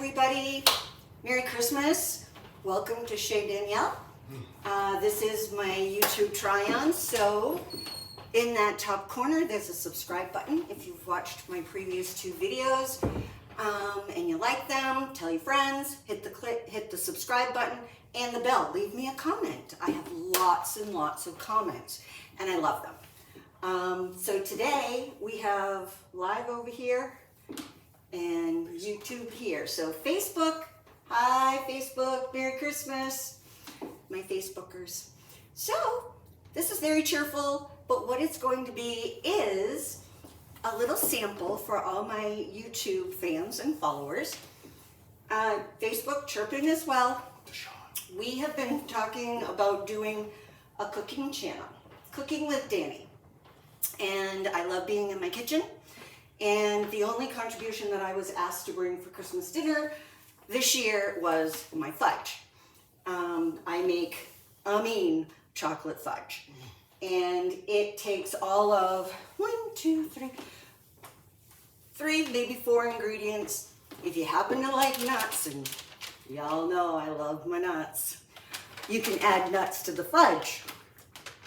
everybody. Merry Christmas. Welcome to Chez Danielle. This is my YouTube try-on. So in that top corner, there's a subscribe button. If you've watched my previous two videos and you like them, tell your friends, hit the subscribe button and the bell. Leave me a comment. I have lots and lots of comments and I love them. So today we have live over here and YouTube here. So Facebook, hi Facebook, Merry Christmas, my Facebookers. So this is very cheerful, but what it's going to be is a little sample for all my YouTube fans and followers. Facebook chirping as well. We have been talking about doing a cooking channel, Cooking with Dani. And I love being in my kitchen. And the only contribution that I was asked to bring for Christmas dinner this year was my fudge. I make a mean chocolate fudge. And it takes all of three, maybe four ingredients. If you happen to like nuts, and y'all know I love my nuts, you can add nuts to the fudge.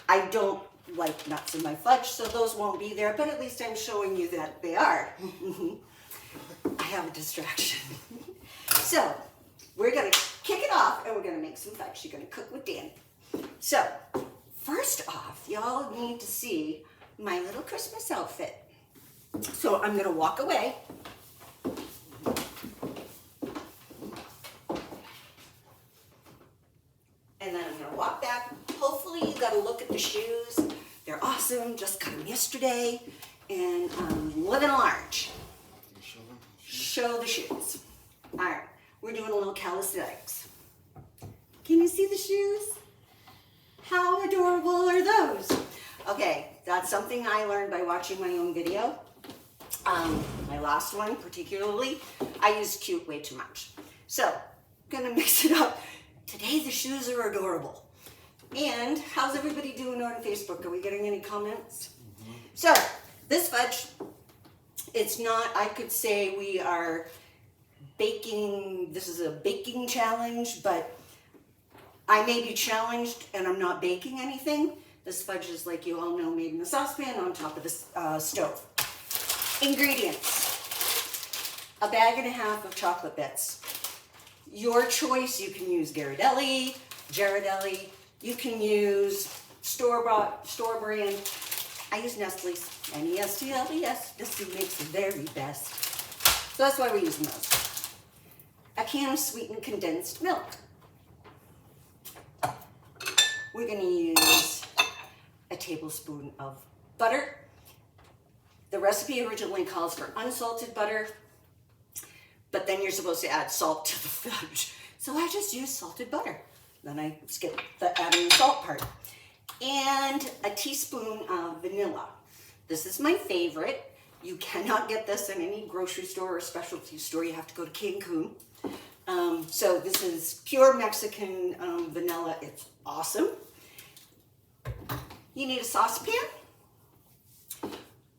I don't like nuts in my fudge, so those won't be there, but at least I'm showing you that they are. I have a distraction. So we're gonna kick it off and we're gonna make some fudge. You're gonna cook with Dani. So first off, y'all need to see my little Christmas outfit. So I'm gonna walk away. And then I'm gonna walk back. Hopefully you got a look at the shoes. They're awesome, just got them yesterday. And living large. Show the shoes. All right, we're doing a little calisthenics. Can you see the shoes? How adorable are those? Okay, that's something I learned by watching my own video. My last one particularly, I use cute way too much. So, I'm gonna mix it up. Today the shoes are adorable. And how's everybody doing on Facebook? Are we getting any comments? So, this fudge, it's not, I could say we are baking, this is a baking challenge, but I may be challenged and I'm not baking anything. This fudge is, like you all know, made in a saucepan on top of the stove. Ingredients: a bag and a half of chocolate bits. Your choice, you can use Ghirardelli, Ghirardelli, you can use store brand. I use Nestle's, N-E-S-T-L-E-S. Nestle makes the very best. So that's why we're using those. A can of sweetened condensed milk. We're gonna use a tablespoon of butter. The recipe originally calls for unsalted butter, but then you're supposed to add salt to the fudge. So I just use salted butter. Then I skip the adding the salt part. And a teaspoon of vanilla. This is my favorite. You cannot get this in any grocery store or specialty store. You have to go to Cancun. So this is pure Mexican vanilla. It's awesome. You need a saucepan.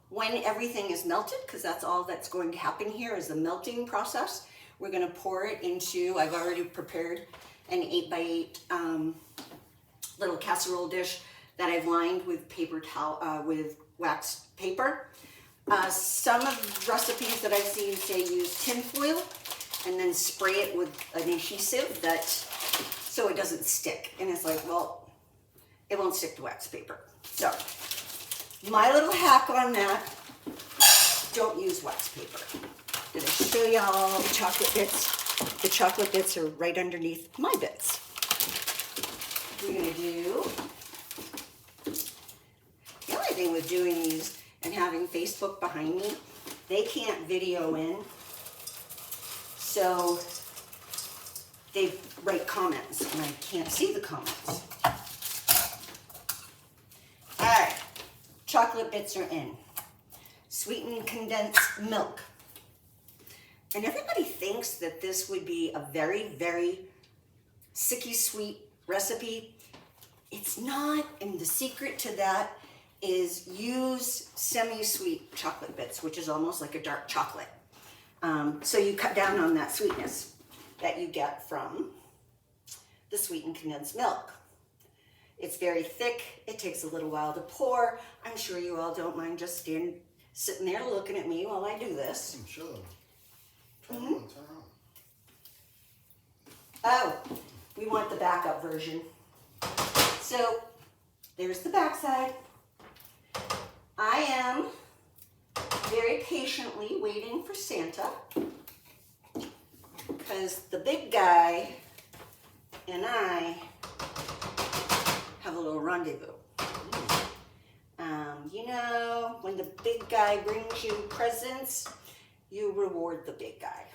When everything is melted, because that's all that's going to happen here is the melting process, we're going to pour it into, I've already prepared an 8x8 little casserole dish that I've lined with paper towel, with waxed paper. Some of the recipes that I've seen say use tin foil and then spray it with an adhesive that so it doesn't stick. And it's like, well, it won't stick to wax paper. So my little hack on that, don't use wax paper. I'm gonna show y'all the chocolate bits. The chocolate bits are right underneath my bits. We're gonna do, the only thing with doing these and having Facebook behind me, they can't video in, so they write comments and I can't see the comments. All right, chocolate bits are in. Sweetened condensed milk. And everybody thinks that this would be a very, very sicky sweet recipe. It's not, and the secret to that is use semi-sweet chocolate bits, which is almost like a dark chocolate. So you cut down on that sweetness that you get from the sweetened condensed milk. It's very thick. It takes a little while to pour. I'm sure you all don't mind just sitting there looking at me while I do this. I'm sure. Turn on. Oh, we want the backup version. So there's the backside. I am very patiently waiting for Santa because the big guy and I have a little rendezvous. You know, when the big guy brings you presents, you reward the big guy.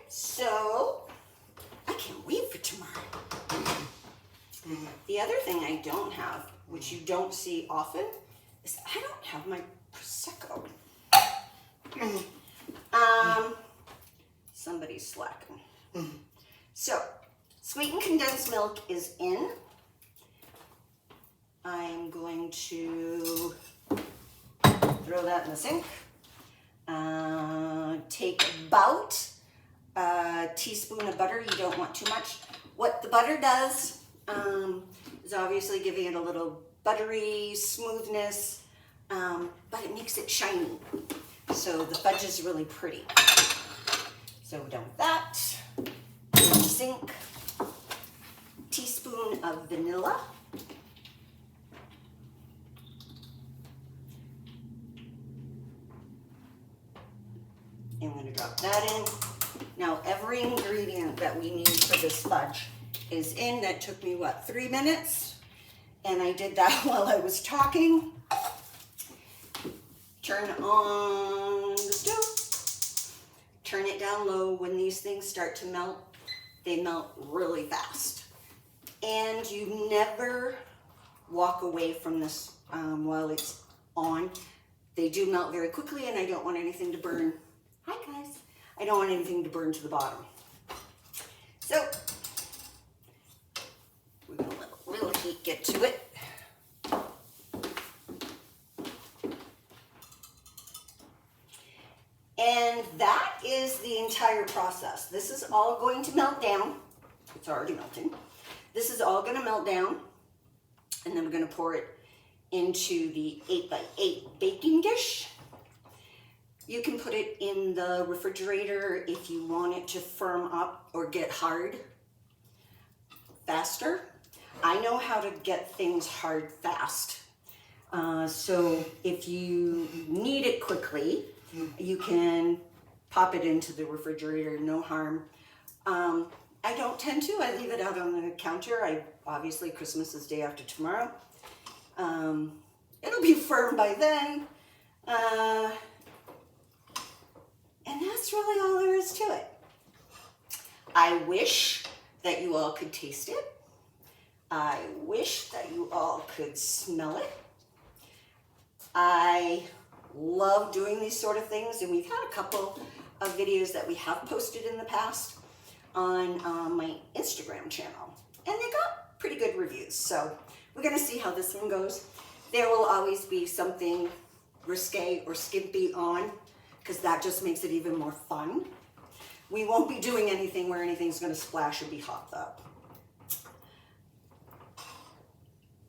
So, I can't wait for tomorrow. The other thing I don't have, which you don't see often, is I don't have my Prosecco. Somebody's slacking. So, sweetened condensed milk is in. I'm going to throw that in the sink. Take about a teaspoon of butter. You don't want too much. What the butter does is obviously giving it a little buttery smoothness, but it makes it shiny. So the fudge is really pretty. So we're done with that. In the sink, teaspoon of vanilla. I'm going to drop that in. Now every ingredient that we need for this fudge is in. That took me, what, 3 minutes? And I did that while I was talking. Turn on the stove. Turn it down low. When these things start to melt, they melt really fast. And you never walk away from this while it's on. They do melt very quickly, and I don't want anything to burn. Hi guys. I don't want anything to burn to the bottom. So, we're going to let a little heat get to it. And that is the entire process. This is all going to melt down. It's already melting. This is all going to melt down. And then we're going to pour it into the 8x8 baking dish. You can put it in the refrigerator if you want it to firm up or get hard faster. I know how to get things hard fast. So if you need it quickly, you can pop it into the refrigerator, no harm. I don't tend to. I leave it out on the counter. Obviously, Christmas is day after tomorrow. It'll be firm by then. And that's really all there is to it. I wish that you all could taste it. I wish that you all could smell it. I love doing these sort of things, and we've had a couple of videos that we have posted in the past on my Instagram channel, and they got pretty good reviews. So we're gonna see how this one goes. There will always be something risque or skimpy on, because that just makes it even more fun. We won't be doing anything where anything's gonna splash or be hot though.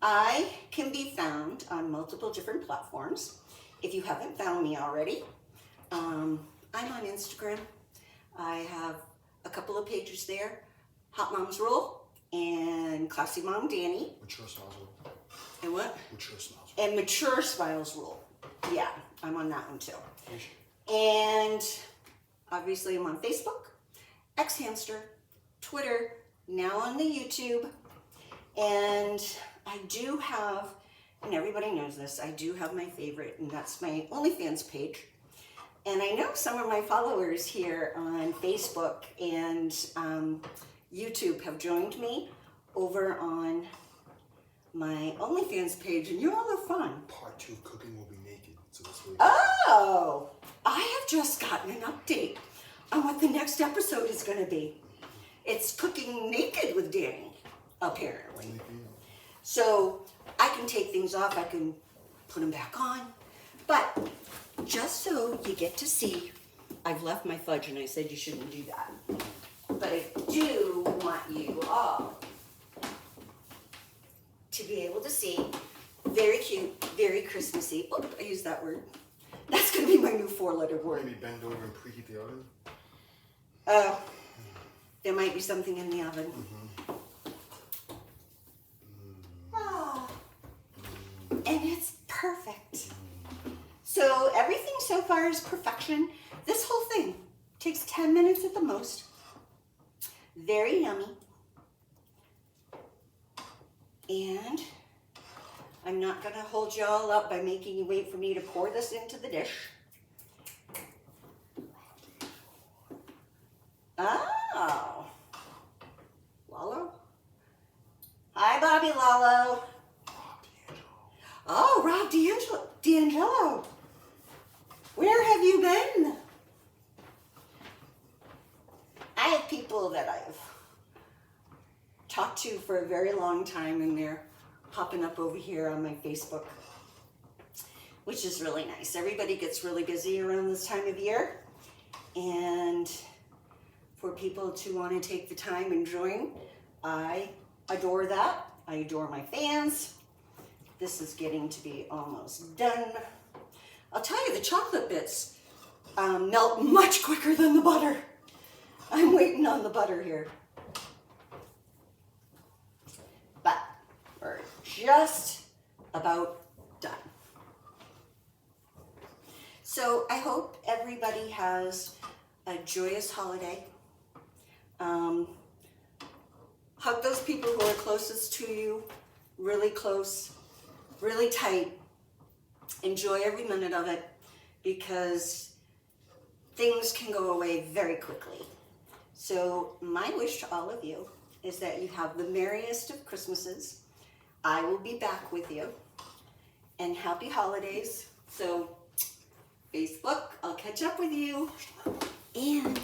I can be found on multiple different platforms. If you haven't found me already, I'm on Instagram. I have a couple of pages there, Hot Mom's Roll and Classy Mom Dani. Mature Smiles Rule. And what? Mature Smiles Rule. And Mature Smiles Rule. Yeah, I'm on that one too. Rule. And obviously I'm on Facebook, X Hamster, Twitter, now on the YouTube. And I do have, and everybody knows this, I do have my favorite, and that's my OnlyFans page. And I know some of my followers here on Facebook and YouTube have joined me over on my OnlyFans page, and you all are fun. Part 2 of Cooking Will Be Naked. So that's really Oh, I have just gotten an update on what the next episode is going to be. It's Cooking Naked with Dani, apparently. So I can take things off, I can put them back on, but just so you get to see I've left my fudge and I said you shouldn't do that. But I do want you all to be able to see. Very cute, very Christmassy. Oh, I used that word. That's going to be my new 4-letter word. Maybe bend over and preheat the oven. Oh, there might be something in the oven. Oh, and it's perfect. So everything so far is perfection. This whole thing takes 10 minutes at the most. Very yummy. And I'm not going to hold you all up by making you wait for me to pour this into the dish. Oh. Lalo? Hi, Bobby Lalo. Oh, Rob D'Angelo. Where have you been? I have people that I've talked to for a very long time, and they're popping up over here on my Facebook, which is really nice. Everybody gets really busy around this time of year, and for people to want to take the time and join, I adore that. I adore my fans. This is getting to be almost done. I'll tell you, the chocolate bits melt much quicker than the butter. I'm waiting on the butter here. But we're just about done. So I hope everybody has a joyous holiday. Hug those people who are closest to you, really close, really tight. Enjoy every minute of it, because things can go away very quickly. So my wish to all of you is that you have the merriest of Christmases. I will be back with you, and happy holidays. So Facebook, I'll catch up with you, and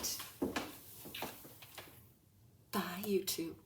bye YouTube.